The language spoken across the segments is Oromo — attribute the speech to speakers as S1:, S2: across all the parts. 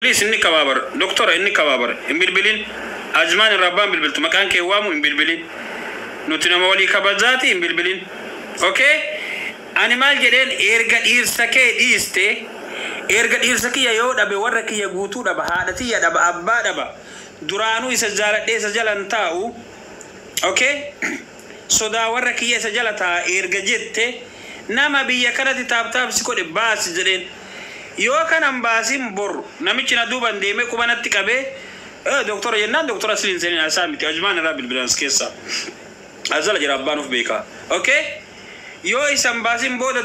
S1: ليس إني كبابر دكتور إني كبابر إن بالبلين أزمان الربان بالبلت مكان كيوامو إن بالبلين نوتنا مولي كبازاتي إن بالبلين أوكي أنا مال جدين إرجع إرسكي إيستي إرجع إرسكي يا يود أبي ورك يا جوتو دب هادتي يا دب أبا دب درانو يسجل أنتاو أوكي صدا ورك يسجل تا إرجع جت نما بيكرة تاب سكود باس جدين يو كان أمباسم بور نمشي ندوب نديمه كمان تكابه دكتور ينان دكتور أسلين سنين أسامي تأجمان رابل بلانس كيسا أزال جرابانو في بيكا أوكي يو إسم باسم بود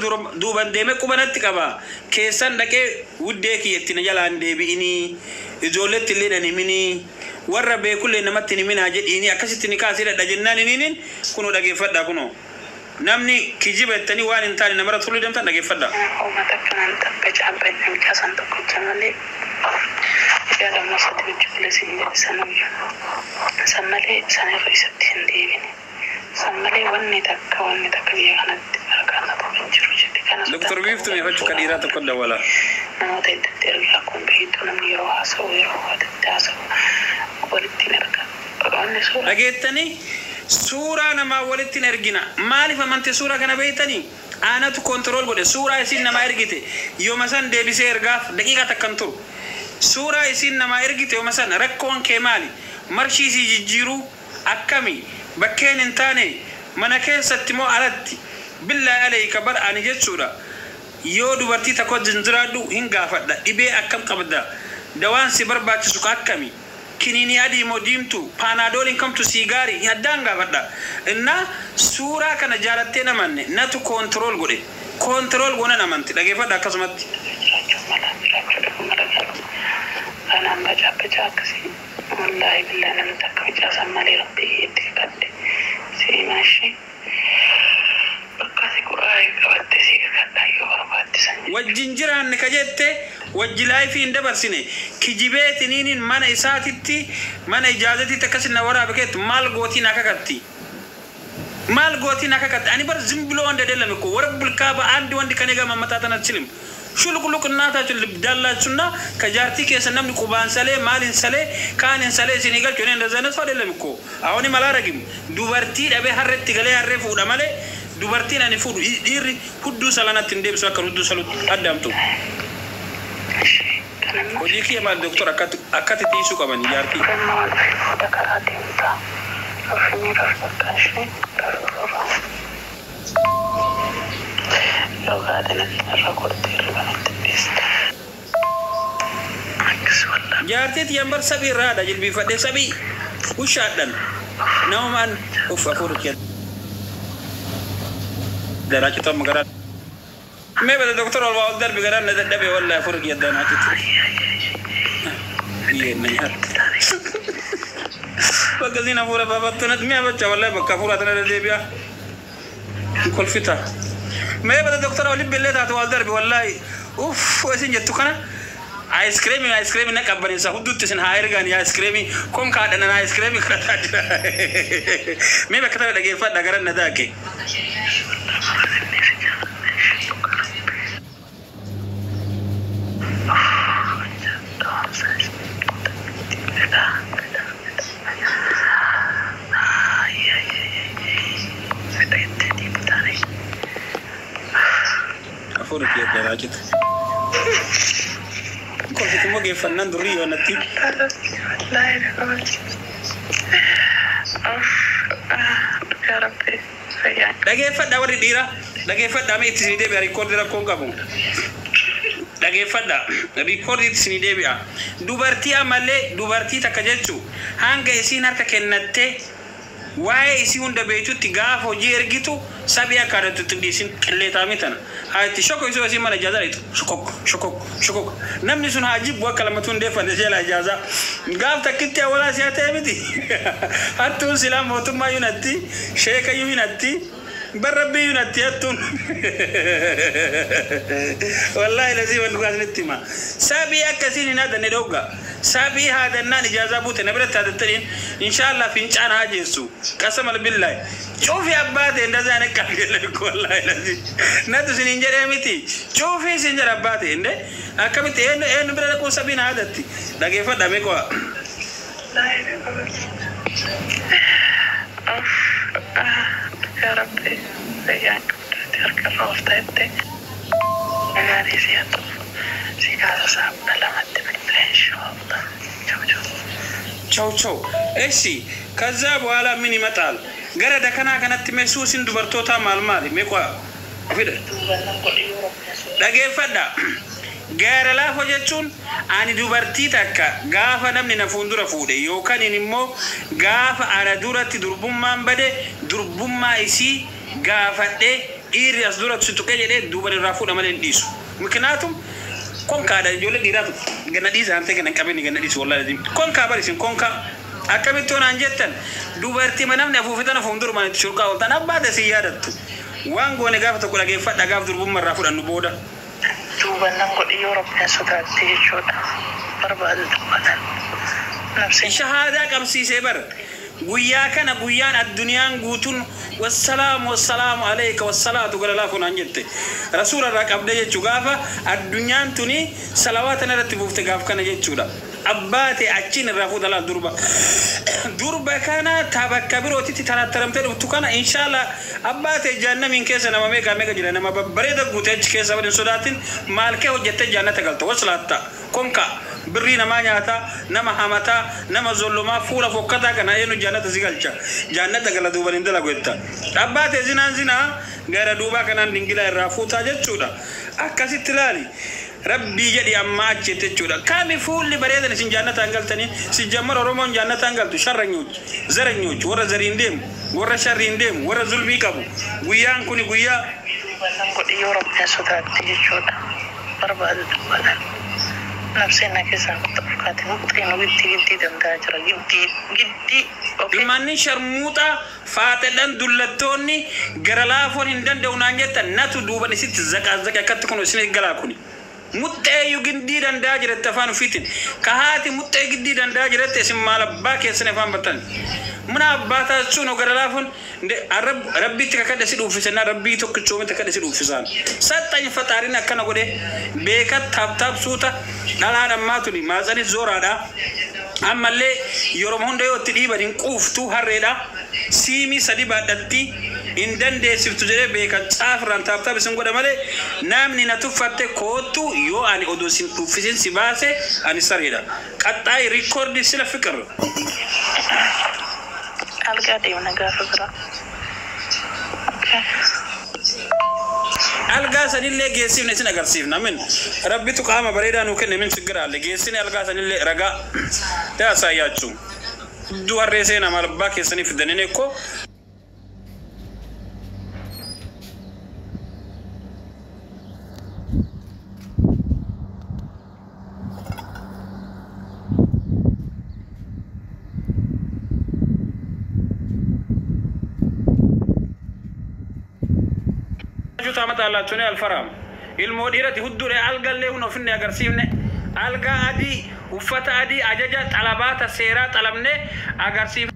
S1: دوب نديمه كمان تكابه كيسان دكه ودك يتنجال عنده بيني إزولة تلين نميني ورا بيكول نمت نمين هاجد إني أكسي تنكاسير دجنان نينين كنو دقي فدا كنو نمني كيجيب التاني وان انتاني نمرة طولي دمتا نجي فدا
S2: وما تكن أنت بجعب بين كاسن تكون جمالي إذا لما صدق الجبل سنين سمالي سنة رئيستين ديبني سمالي واني تك بيغانا أركانا بمجرو جدي كان
S1: دكتور بيفتو يفجو كديرات كل ولا
S2: نموت يدتر لكم بيتو نمي روها سوي روها تتاسو وبلتين أركان
S1: أجيتني سورة نما ولدت نرجنا مالي فمنت سورة كنا بيتني أنا تو كنترول بده سورة يسين نما إرجته يوم مثلا دبي سيرجاف دقيقة تكنتور سورة يسين نما إرجته يوم مثلا ركون كمالي مرشي سيجيرو أكمي بكين إنتاني منكين ستمو علتي بالله عليك بر أنا جت سورة يودو برتي تكو زنجرادو هنگا فدا إبي أكم قبدا دوان سبر باتي سوك أكمي kinini adi modimtu panadol come to sigari yadanga badda inna sura kana jaratte namanne natu control gona namanti dage fada kasmatti
S2: ana maja kasi wallahi billahi lam takja samali rabbi ytikadde si mashi bakasi ko ay kabatti si kadda yo barbatti san
S1: wajinjiran kajette وجلاي في إندبر سنة كجبت نين من إساتتي من إجازتي تكسر نورا بكت مال قوتي ناكاكتي أنا بر زمبلو عند دلنا ورب الكعبة عند وند كنيجا ممتاتنا تسلم شو لك الناتا تل بدالله سنة كجارتي كيسنام نكوبان سلة مال سلة كان سلة سنيجال كونين رزانة فادل مكو أوني ملا رجيم دوبارتي أبي هرت تقلي هرف ودا ماله دوبارتي ناني فود إيري هدو سلانة تندب سوا كردو سلوت أدمتو وديكي مال دكتور أكاد تيسو كمان يارتي
S2: كمان في دكاترة تيمتا رفني رفكاشي لو قاعدين نركض البنات بيست عكس ولا
S1: يارتي تيامبر سبي رادا جلبي فدي سبي وشادن نومان أفكر كده درجة تام مقرر ما بدأ دكتور والله أقدر بقرار ندبي ولا فرق يدنا عتيت ينهار بقزينا فورا بابتنا ميا بتشا والله بكفورة تنا رديبيا كل فتاة ما بدأ دكتور أولي بالله تاتو أقدر والله أوف وإسين جتوكنا آيس كريمي نكبرين سهودو تسن هايرغاني آيس كريمي كم كادنا آيس كريمي كتاجرا ما بكتر لقي فات دكارن نداكي أفورك يا دراجة كل في موجي فنان دريو نتي
S2: لا يا يا ربي
S1: دقي فدا وري ديرا دقي فدا ما يتسيدي بريكورد لا كونغابو دقي فدا ريكورد يتسيدي بيا دوبارتي أمالي دوبارتي تكجتشو هانغا يسين هركا كنتة واي يسيون دبيتو تجاف وجي إرجيتو سبيا كارتو تديسين كله تاميتنا هاي تشوكو يسوي سيما الإجازة ريتو شكوك نمني سون هاجيب وكلامتون دفع نجيل الإجازة قاف تكتي ولا سياتي بدي هاتون سلام وتم ما ينتي شيء ينتي بربي ينتي هاتون والله لازم نقول نتيما سبيا كسين هذا ندوغا سابي هذا النان إجازة بوت نبرت هذا الترين إن شاء الله في إنشان هاجسو قسم بالله شوفي أبادي إن ذا أنا كمل والله لذي ناتو سنجر أمتي شوفي سنجر أبادي إنه أكمل إيه نبرة كون سابين هذا تي لكن فدا ميكوا
S2: يا ربي يعني ترك الروف تايبتي أنا نسيت سيكاسا صعب لما تبقى إن شاء الله
S1: تشو إيشي كذاب ولا مني متال غير كنا كانت تمسوس دبرتوتا مال ميكوا أفيد لكن فدا غير لا فجتون أنا دبرتي تكا غافا نمني نفوندورا فودي يوكان نمو غافا أنا دورتي دربوم ما بدي دربوم ما إيشي غافا دي إيرياس دورت ستوكي دي دوبر رافو نمالين ديسو مكناتهم كون كادا جولة ديراتو غنا ديسا أنت غنا كابيني غنا ديسو والله لازم كون كاباريسين كون كا أكابيتون أنجتن دوبرتي منام نفوفتنا فوندور ما نتشركا ولتنا بعد سيادتو وانغو نغافا تقول لك فتا غاف دربوم رافو نبودا
S2: دوبا نقول يوروب نسوتات تيجودا برباد الدبادان نفسي
S1: شهادة كم سيسبر وياكنا ويان الدنيا قوتون والسلام عليك والصلاة قال الله فون أنجت رسول الله قبل يجوغافا الدنيا توني صلواتنا رتبوف تغاف كان يجودا أباتي أجين الرافود الله دربا كان تابك كبير وتيتي تنا ترمتر وتكنا إن شاء الله أباتي جنة من كيس أنا ميكا جلنا ما بريد قوتج كيس أبدا سوداتين مالك وجت جنة تقلت وصلتا كونكا برينا ما نياتا نما حماتا نما ظلما فولا فوكتا كنا إنه جنة زيغالشا جنة تقلت دوبا نندلا قوتا أباتي زنا غير دوبا كنا ننجلا الرافوتا جتشودا أكاسي تلالي ربي جدي أما أجت تجودا كامي فول لبريدة نسين جنة أنقلتني سجمر رومان جنة أنقلتو شر نيوج زر نيوج ورا زرين ديم ورا شرين ديم ورا ظلمي كابو غيان كوني غيا
S2: نقول يوروب نسوتات تيجودا برباد الدبادان نفسنا كيسان تفكاتي ممكن جدي دنداجرا جدي
S1: إيماني شرموتا فاتدان دولتوني غرلافون هندن دونانجتا ناتو دوبا نسيت زكا كتكونو سيني غلاكوني متى يجندي دنداجر التفانو فيتن كهاتي متى يجندي دنداجر تسمى مال باكي سنفان بطن منا باتا سونو غرلافون ربي تكاد سيدو فيسنا ربي تكتشوم تكاد سيدو فيسان ساتني فتارينا كنا غودي بيكا تاب سوتا دالا ماتولي مازاني زورادا أما اللي يومون ده يوتيبا دين كوفتو هرّيدا سيمي سدي بعدتي إندن ده سفتوجري بيكا تافران تاب سنقول ماله نامني نتوفت كوتو يو أني أدوسين توفيسين سباسة أني سريدا كتاي ريكورد سلا فكر
S2: القادي ونقا فكرة
S1: الغاز اللي جيسين نسينا غرسيف نامن ربي تقام بريدا نوكن من سجرا اللي جيسين الغاز اللي رجع تاسا ياچو دوار رسينا مال باكي سني في دنينكو تامت الله توني الفرام المديرة تهدو القال له نفني أجرسيفني القا أدي وفتا أدي أجاجا طلبات السيرات طلبني أجرسيف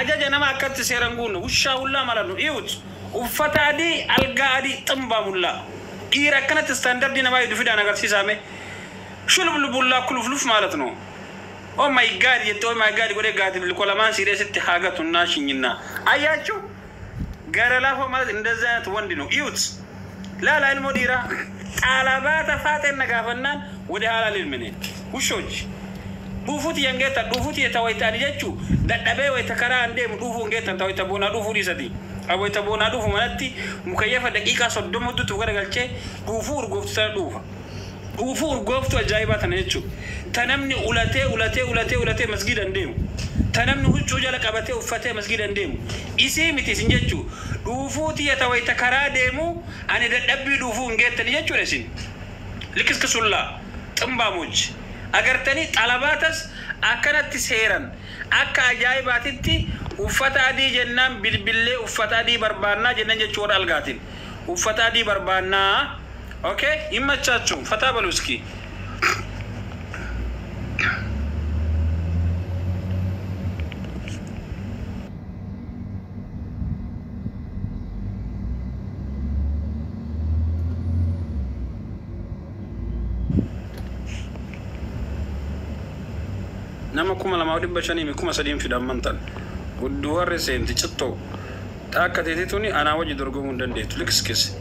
S1: أجا جنما أكتر سيرانغون وشا ولا مالنو يوت وفتادي القادي تنبا ولا إيرا كانت ستاندرد دينا ما يدفع أنا قرسي سامي شو لبلا كل فلوس مالتنو أو ماي جاد يتوه ماي جاد يقول جاد بالكل ما نصير ست حاجات الناشيننا أياتشو قرلا فما إندزات وندينو يوت لا المديرة على بات فاتن نقافنا وده على المنين وشوج دوفوتي ينجتا دوفوتي يتويتاني جتشو دبي ويتكرا عندي دوفو نجتا تويتابونا دوفو دي سدي أو يتابونا دوفو مناتي مكيفة دقيقة صدوم دو تقولك الشيء دوفو رغوفت دوفا دوفو رغوفت الجايبات نجتشو تنمني أولاتي مسجد عندهم تنمن هجو جل قبته وفتة مسجد انديمو إسي متي سنجتشو دوفوتي يتوي تكرا ديمو أنا دبي دوفو نجت نجتشو لسين لكس كسولا تنباموج أجرتني طلباتس أكنت تسيرن أكا أجايباتي وفتا دي جنان بالبلة وفتا دي بربانا جنان جتشور القاتل وفتا دي بربانا أوكي إما تشاتشو فتا بلوسكي nama kuma lama wadi bashani mi kuma sadim fidam mantan ودوار رسين تشتو تاكا تيتوني أنا وجد درجون دندي تلكس كيس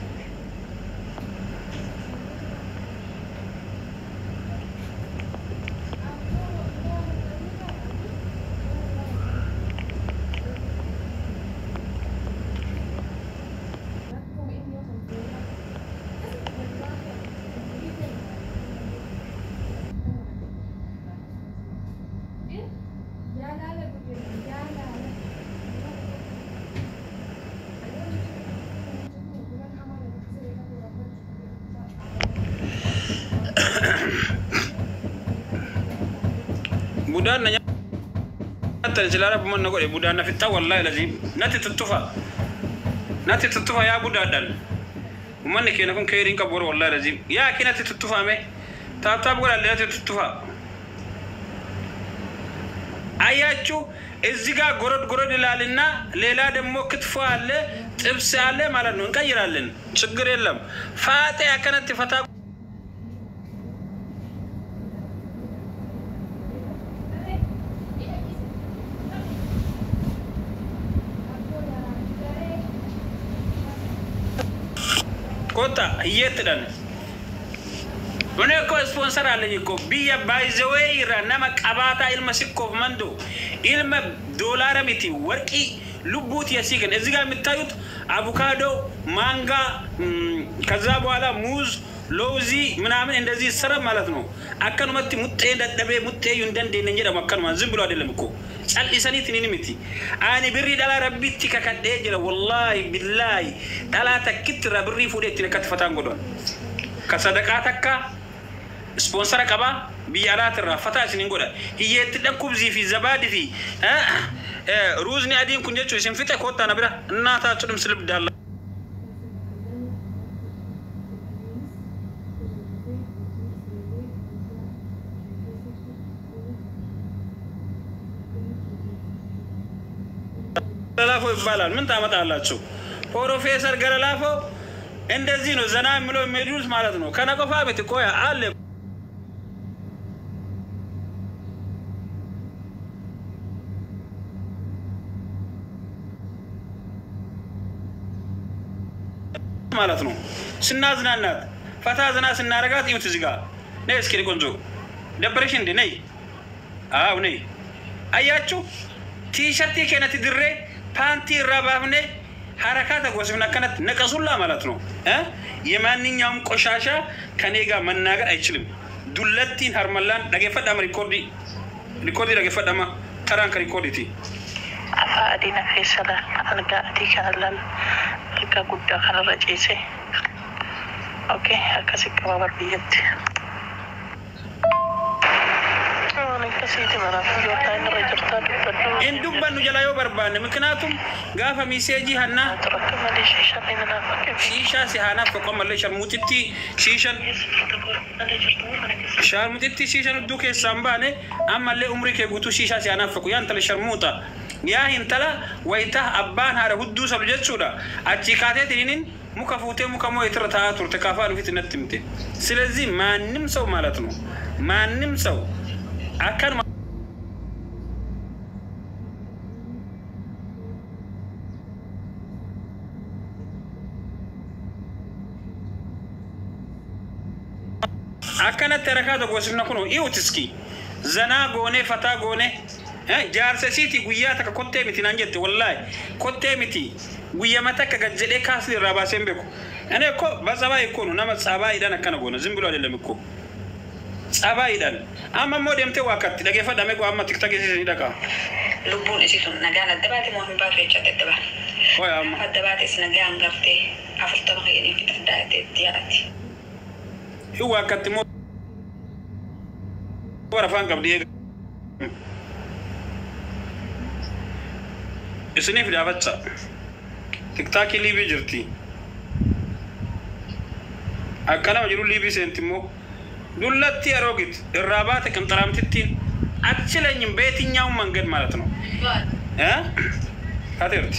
S1: بودان نجا تنزلارا بمن نقول بودان في التا والله لازم ناتي تتوفى يا بودان ومن كي نكون كيرين كبر والله لازم يا كي ناتي تتوفى مي تاب ولا ناتي تتوفى አያችሁ እዚህ ጋር ጎረድ ይላልና ሌላ ደግሞ ክትፎ አለ ጥብስ አለ ማለት ነው እንቀይራለን ችግር የለም ፋጢያ ከነት ፈታ ኮታ እየተደነ ونيكو سبونسر عليكو بيا بايزوي رانما قباتا المسكوف مندو علم دولار ميتي ورقي لبوت يسيكن ازيغا متايوت افوكادو مانغا كذا بوالا موز لوزي منامن اندزي سرب ማለት ነው አከኑ መት ሙጤ ደደበ ሙጤ ይንደንደ ነኝ ደማከኑ ማን ዝም ብሎ አይደለም እኮ ጸልይሰኒት ንንምቲ አኒ ብሪ ዳላ ረቢቲ ከከደ ጀለ والله بالله ዳላ ተክትራ ብሪ ፉዴት ለከትፈታን ጎዶ ከሰደቃተካ سبونسر كبا بيارات الرافتا سنقوله هي تدكوب زي في زبادي في روزني أدين كنجت شو اسم فيته كوتا نبرة ناتا تلم سلب دال غلافو يبالان من تامت الله شو بروفيسور غلافو اندزينو زنا ملو ميدوس مالتنو كنا كفا بتكويا على مالتنو سنازنانات فتازنا سنارغات يمتزغا نيس كيري كونزو دبريشن دي ني ني اياچو تيشرتي كانت دري بانتي ربابني حركات وسمنا كانت نقصولا مالتنو يماننيام قشاشا كانيغا مناغر ايچلم دولتين هرملان دغفدام ريكوردي دغفدام ترانك ريكورديتي
S2: أفادينا في سلام ألقى أديك ألم ألقى قد خل رجيسي أوكي أكسيك بابر بيت
S1: إن دبنا نجلايو بربان مكناتهم قافا ميساجي هنا شيشة سهانا فقام الله شرموتتي شيشة شرموتتي شيشة ندوك السامبانة أما اللي عمرك يقولوا شيشة سهانا فقام يانتل شرموتا يا هنتلا ويته أبان هذا هدو سبجت سودا أتشيكاتي ترينين مكافوتة مكامو يترتها ترتكافان في تنتمته سلزي ما نمسو مالتنا ما نمسو أكن أكن التركات وقسمنا كنو إيوتسكي زنا غوني فتا غوني جارسة سيتي قوياتك كنتي متي نانجت والله كنتي متي قويا متك جلي كاسلي راباسين بكو أنا كو بزابا يكونو نما صابا إدانا كان غونا زنبلو على لمكو صابا إدان أما مودم توقت لقي فدا مكو أما تكتاكي سيدكا
S3: لبون إسيتون نجانا الدبات مهم بافي جت الدبات
S1: ويا أما
S3: الدبات إسنجان غرتي عفرت مغيرين في تدات دياتي
S1: هو كتمو ورفان قبل isini fi dabatta tiktok libi jirti akkana wajiru libi sentimo dullatti arogit irrabata kan taramtittin achilanyim beetiኛው መንገድ ማለት ነው ካቴርቲ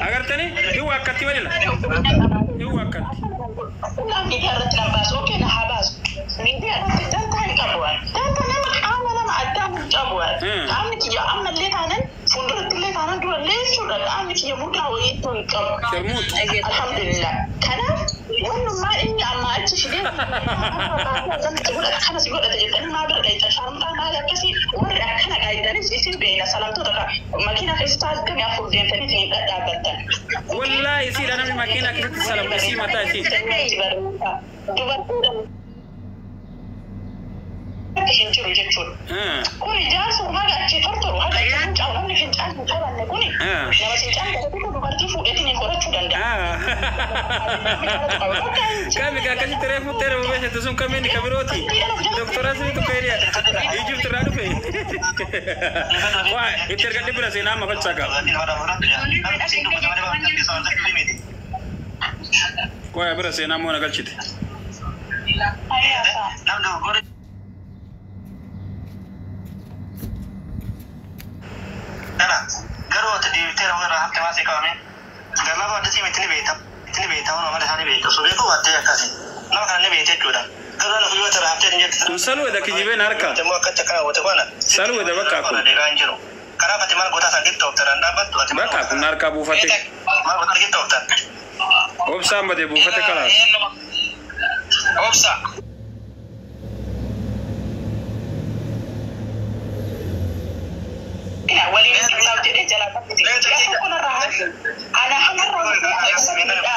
S1: agartani hiwa akati wala hiwa akati
S2: la mi garrat nambas okay na habas min dia dan tan kabwan dan tan ma amala ma adam jabwan amni ya amma letanan fundur letanan do lesu da amni ya muta wa yitun kab alhamdulillah kana wannan ma in ya amma ci shi dai zan ta gura kana shi gura da idan ma da ita sharma ma da kasi wanda kana ga idan sai bai na salamto da makina kai sta kan ya furdin ta ne da badda
S1: wallahi sai da nan makina kai ta salam sai mata shi hinjiru jechuun kuni jaarsu haga achi tortoru haga fincaan namni fincaan hin qabanne kuni nama fincaan godhatu dubartii fuudhetiin qorachuu danda'a. Kami kakasi terefu terefu beshe tusun kamini kabiroti doktora sini tu kaya hijab terlalu fe wah itu terkadang berasa nama falsaka kau ya berasa nama orang kecil
S4: Garo tadi terang orang hafte masih kami. Gama pada sih mitni beta orang mana sana beta. So beko baca ya kasih. Nama kan lebih beta juga. Garo nak juga terang hafte ni.
S1: Selalu ada kijibe narka.
S4: Temu akan cakap apa mana?
S1: Selalu ada baka aku.
S4: Ada ganjil. Karena pasti mana kota sakit dokter anda bantu.
S1: Baka aku narka bufate.
S4: Mana kota sakit dokter.
S1: Obsa mbade bufate kelas.
S4: Obsa.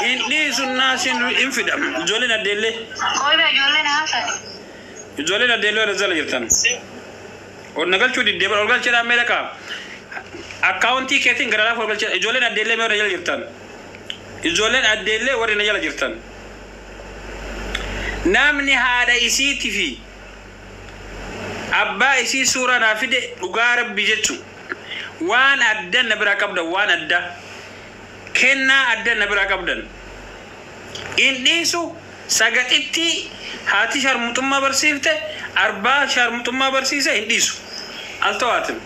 S1: Ini sunnasin infidam. Jolin adele.
S3: Koi be jolin hasan.
S1: Jolin adele rezal yirtan. Or nagal chudi debar orgal chera America. Accounti ketin garala orgal chera jolin adele me rezal yirtan. Jolin adele or rezal yirtan. Namni hada isi TV. Abba isi sura nafide ugarab bijetu. Waan addan nabira qabdan waan adda kenna addan nabira qabdan indisu sagatitti hati sharmutumma barsifte arba sharmutumma barsise indisu altawatin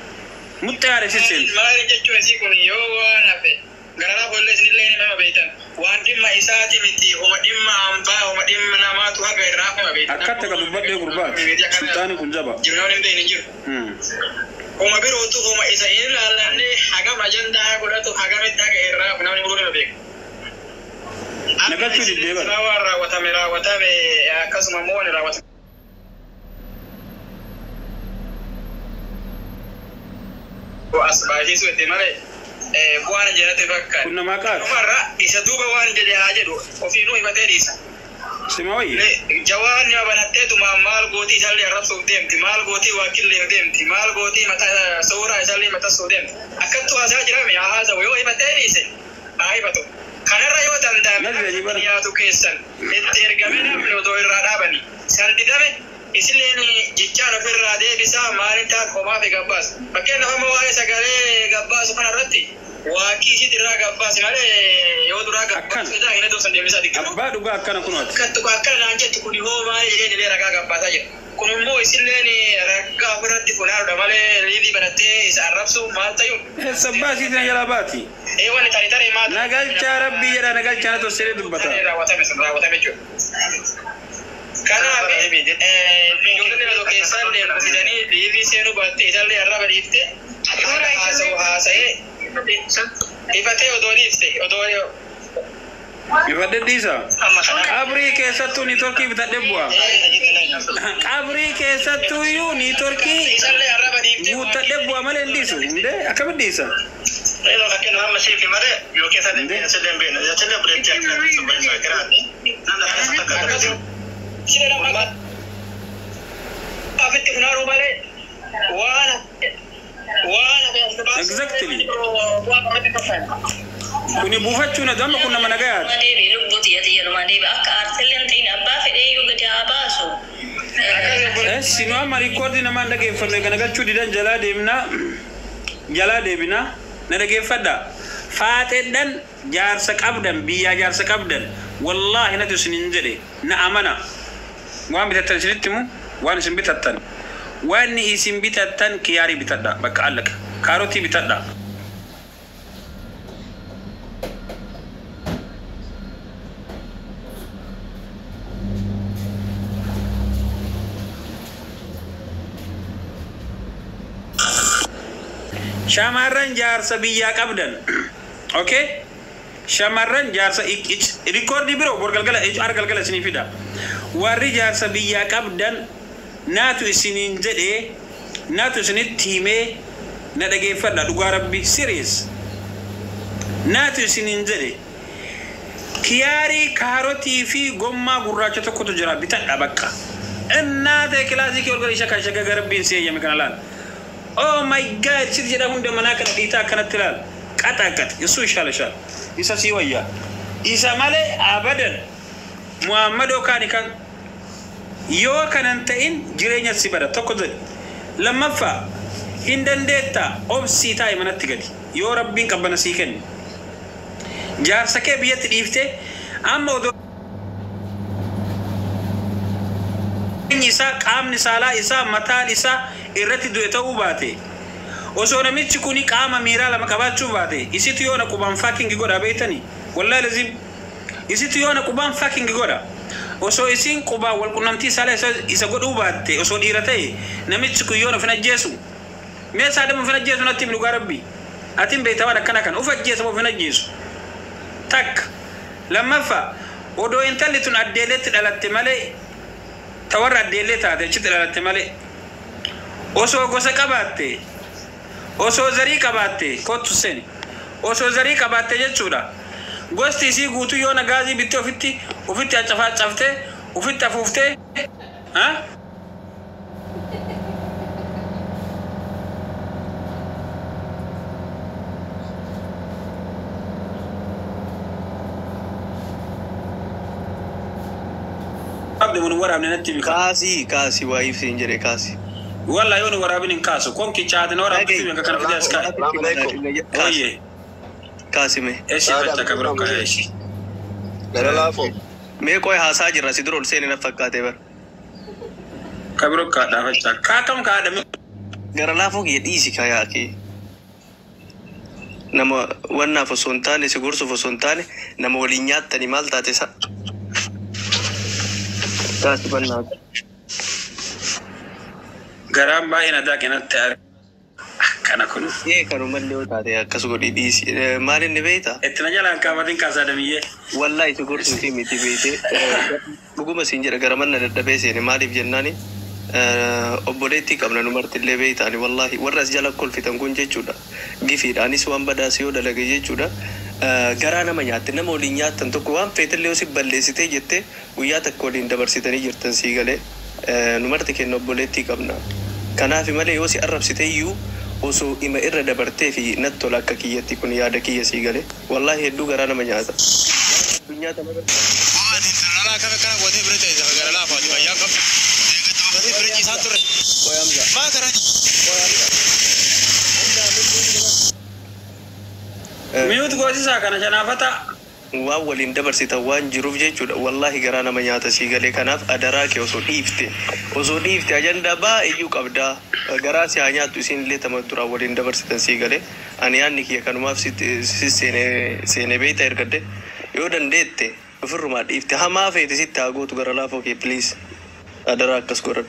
S1: muttayare sisen
S4: Mari jechu esi kuni yo nafe garana bolle sinille ni mama beitan waan dimma isati miti o dimma amba o dimma namatu haga irrafa beitan
S1: akatta ka dubadde gurbat sultani kunjaba
S4: jirnawni ndey ni jir Oma biro tu oma isa ila lande haga majanda goda tu haga metaga irra namni buru be
S1: nagal chudi debar
S4: rawara watamira watabe kasuma moni rawata ko asbahi su demare buana jerate bakka
S1: kunna makat
S4: marra isa duba wan de haje do o fi no ibaterisa
S1: simawi
S4: jawani abanate tu mal goti salli arabsu demti mal goti wakille demti mal goti mata sawra salli mata sodem akattu asajira me haza wo ibaterisa ai bato kanarra yo tanda ya tu kesan ettergamena no do irradabani sandi dabe isleni jichana firra de bisa marinta koma be gabbas bakena homo wa sagale gabbas kanarratti waki sidira gabbas male yo dura gabbas da ina do sande bisa dikko
S1: abba duga akkana kunot
S4: kattu akkana anjetti kuni ho male de raga gabbas aje kunu mo isleni raga firatti kunar da male lidi banate isa arabsu malta yo
S1: sabasi tan yalabati
S4: wani tare ma
S1: nagal cha rabbi yara nagal cha to sere dubbata
S4: rawata mecho kana jolene do ke sande presidani lidi senu batte isalle araba difte hasaye ifate odori
S1: bifadde disa qabri keessattuu ni torki bitadde bu'a qabri keessattuu yu ni torki bitadde bu'a malee ndisu inde akam disa
S4: elo akena amma sifi mare yo ke sa de se dembe na ya tele bre tia so ba so kirani nanda hasa takaka sire أفتح نارو مالي وانا في السباس
S1: exactly كوني بوفتشونا دم كنا منقات
S3: ما دي بلبوتي يا ما دي بأك أرسلن تين أبا في أي يوم جا أباسو
S1: سينما ما ريكوردي نما نجي فلنا كنا شو ديدان جلا ديبنا نجي فدا فاتدن جارسك أبدا بيا جارسك أبدا والله ندرس ننجري نأمنا وان بتتنشرتمو وان سنبتتن وان اسم بتتن كياري بتدا بقالك كاروتي بتدا شامرن جارس بيا قبدن اوكي شامرن جارس ريكوردي برو برغلغلا ارغلغلا سنيفيدا وري جارس بيا قبدن ناتو سنين جدي ناتو سنين تيمي ندغي فدا دغ ربي سيريس ناتو سنين جدي كياري كاروتي في غوما غراچه تكوتو جرا بيتا بقى اناده كلاسيكي اورغري شكا شكا ربي سي يمكنالان oh my god sirje da hunde manaka da ita kana tilal katakat yaso shalasha isa siwaya isa male abadan muhammado kani kan yo kananta in jirenya sibada tokoze lamma fa indandeta obsi tay manatti gadi yo rabbin qabana siken jar sake biyat difte amma do isa qamni sala isa matal isa irratti du'eta ubate osona michi kuni qama mira la makabachu ubate isitu yona kuban fucking goda betani wallahi lazim isitu yona kuban fucking goda oso isin kuba wal kunamti sala isa goda ubate oso dirate namichi ku yona fina jesu me sada mo fina jesu natim lu garabbi atim be tawada kana kan ufa jesu mo fina jesu tak lamma fa odo intalitun addelet dalatte male tawarra addeleta de chit dalatte male oso gosa qabate oso zari qabate kotu sen oso zari qabate jechuudha gosti si guutu yona gazi bitti ofitti achafa chafte ofitti afufte ha abde mun wara amne natti bi
S5: kasi waif sinjere kasi
S1: والله يوني ورابين كاسو كون كي تشاد نورا بتسيبين كان في اسكا oye
S5: كاسمه
S1: ايش بتاعك بروك ايش
S5: لا لا فوق me koy ha saji rasidrol sene na fakkate bar
S1: kabro ka da fatta ka kam ka da
S5: gara la fo ye disi kaya ke nama wanna fo sontane sigurso fo sontane nama walinyata ni malta te sa tas banna garam ba ina da kana tar kana kunu kanu malle wata da kasu godi disi malin ne beita
S1: etna jala ka wadin ka sa da miye
S5: wallahi to gortu ti mi ti beite buguma sinjira garaman na da bese ne malif jannani obboleti kamna no martille beita ni wallahi warras jala kol fitan gonje chuda gifi danis wan bada siyo da lage chuda gara nama nyaate nama oli nyaatan to ko wan fetelle osi ballesite jette uya takkodin dabarsitani jirtan sigale no marte ken obboleti kamna kanafi male yosi arabsite yu oso ima irra dabarte fi natto lakka kiyati kun yaada kiya sigale wallahi heddu gara nama nyaata dunya ta magar wadi tarala ka kana wadi brete da gara la fadi ya kam wadi brete sature koyamza ma karani
S1: miyut goji sa kana jana fata
S5: wa walin dabarsita wan jiruf jechuda wallahi gara nama nyaata sigale kanaf adara ke oso difte ajanda ba iyu qabda gara si hanya tu sin le tamatura walin dabarsita sigale ani anni ki kanuma sene beita ergade yodan dette furma difte hama fete sitta gotu gara la foke please adara kaskora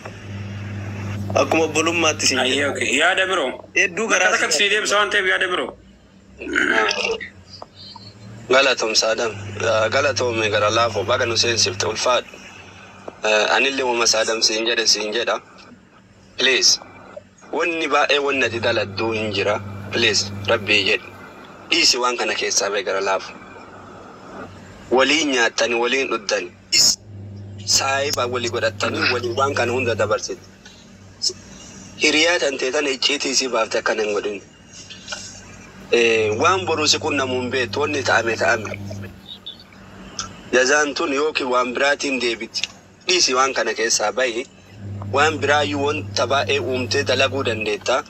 S5: akuma bolumma tisin
S1: ayo okay ya da bro
S5: eddu gara
S1: ka si dem sawante ya da bro
S6: غلطهم سادم غلطهم غير الله فو باغا نسنسيف تولفات اني اللي وما سادم سينجدا بليز وني با اي وني دال دو انجرا بليز ربي يد ايسي وان كان كيسا غير الله ولي نياتني ولي ندن سايبا ولي غدتني ولي وان كان هوندا دبرسيت hiriyaa tante tan icciitii si baafte akkan hin godhin. Waan boruu si qunnamuun beektu wanni ta'ame. Jazaan tun yookiin waan biraatiin deebiti. Dhiisi waan kana keessaa bahi. Waan biraayyuu wanta baay'ee uumtee dalaguu dandeetta.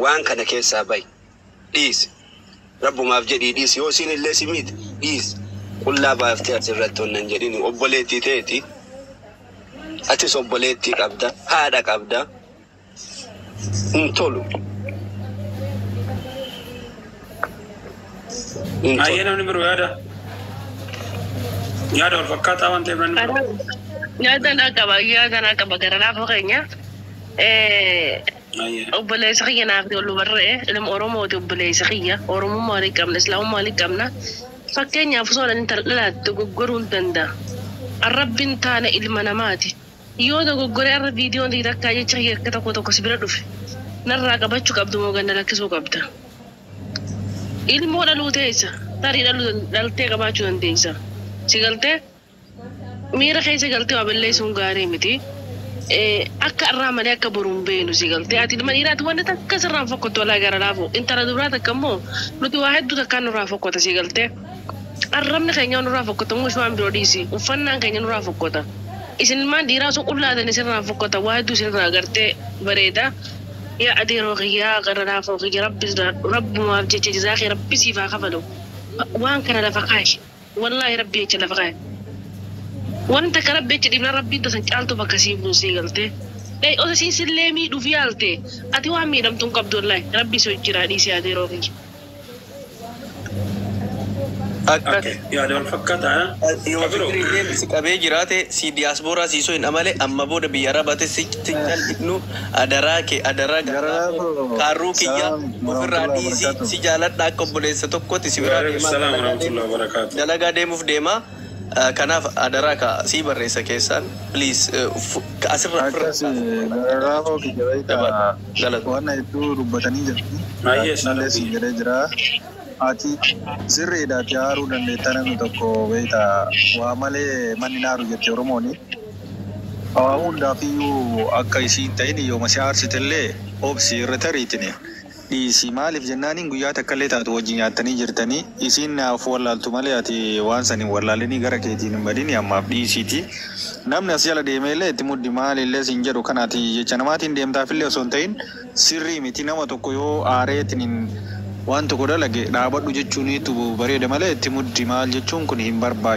S6: Waan kana keessaa bahi. Dhiisi. Rabbumaaf jedhii dhiisi. Yoo isin illee si miite dhiisi. Qullaa baaftee asirratti onnan jedhini obboleettii ta'eeti. Atis obboleettii qabda. Haadha qabda. Hin tolu.
S1: Ayyee namni biroo yaada. Yaada wal fakkaataa waan ta'eef namni biroo.
S7: Yaada naa qaba gara laafoo keenya. Obboleessa kiyya naaf tolu barree ilma Oromooti obboleessa kiyya. Oromummaa walii qabna Islaamummaa walii qabna. Fakkeenyaaf osoo inni dhalaatti dogoggoruu hin danda'a. Arrabbiin taane ilma namaati. Yoo dogoggoree arra viidiyoon takkaa jecha kiyya akka tokko si bira dhufe. Narraa qabachuu qabdu moo ganna lakkisuu qabda. Ilmoo dhaluu teessa. Tarii dhaltee qabaachuu dandeessa. Si galtee miira keessa galtee waa balleessuun gaarii miti. Akka irraa malee akka boruun beenu si galtee ati ilma dhiiraati wanti takka sirraan fokkottu walaa gara laafu intala duraa takka immoo nuti waa hedduu takkaan nurraa fokkota si galtee arrabni keenya nurraa fokkota muus waan biroo dhiisi uffannaan keenya nurraa fokkota isin ilmaan dhiiraa sun qullaatan isirraa fokkota waa hedduu isinirraa gartee bareeda yaa adeeroo kiyyaa gara laafoo kiyya rabbumaaf jecha jizaakee rabbi siif haa kafalu waan kana lafa kaashi wallaahi rabbi jecha lafa kaashi. Wanta kana beekti dhibna rabbiin tasan caaltu bakka sii buusee galtee. Osa siin sillee miidhuuf yaalte ati waan miidhamtuun qabdu wallahi rabbi si hojjiraa dhiisee adeeroo kiyya.
S1: Yaada wal fakkaataa.
S5: Yoo fikriileen si qabee jiraate si diyaasbooraa siisoo hin amale amma booda biyya arabaate si cal'ifnu adaraa kaarruu kiyya ofirraa dhiisi si jaaladha akka obboleessa tokkotti si biraa deemaa dalagaa deemuuf deemaa. Kanaaf adaraa ka si barreessa keessaan please asirraa
S8: Raafoo kiyya waan hedduu dubbatanii jirti. Malee si jedhee jira. Ati sirriidhaatti haaruu dandeetta namni tokko beekta waa malee manni naaru jette Oromooni. Waa hundaafiyyuu akka isiin ta'in yooma si aarsitellee obsi irra tariitini. Dhiisi maaliif jennaaniin guyyaa takkallee taatu wajjin nyaattanii jirtanii isiin naaf wallaaltu malee ati waan saniin wallaalanii gara keetiin hin badini ammaaf dhiisiiti. Namni as jala deemeellee itti muddi maalillee siin jedhu kanaati jecha namaatiin deemtaafillee osoo hin ta'in sirrii miti nama tokko yoo aareetiin waan tokko dalage dhaabadhu jechuun bareeda malee itti muddi maal jechuun kun hin barbaadu.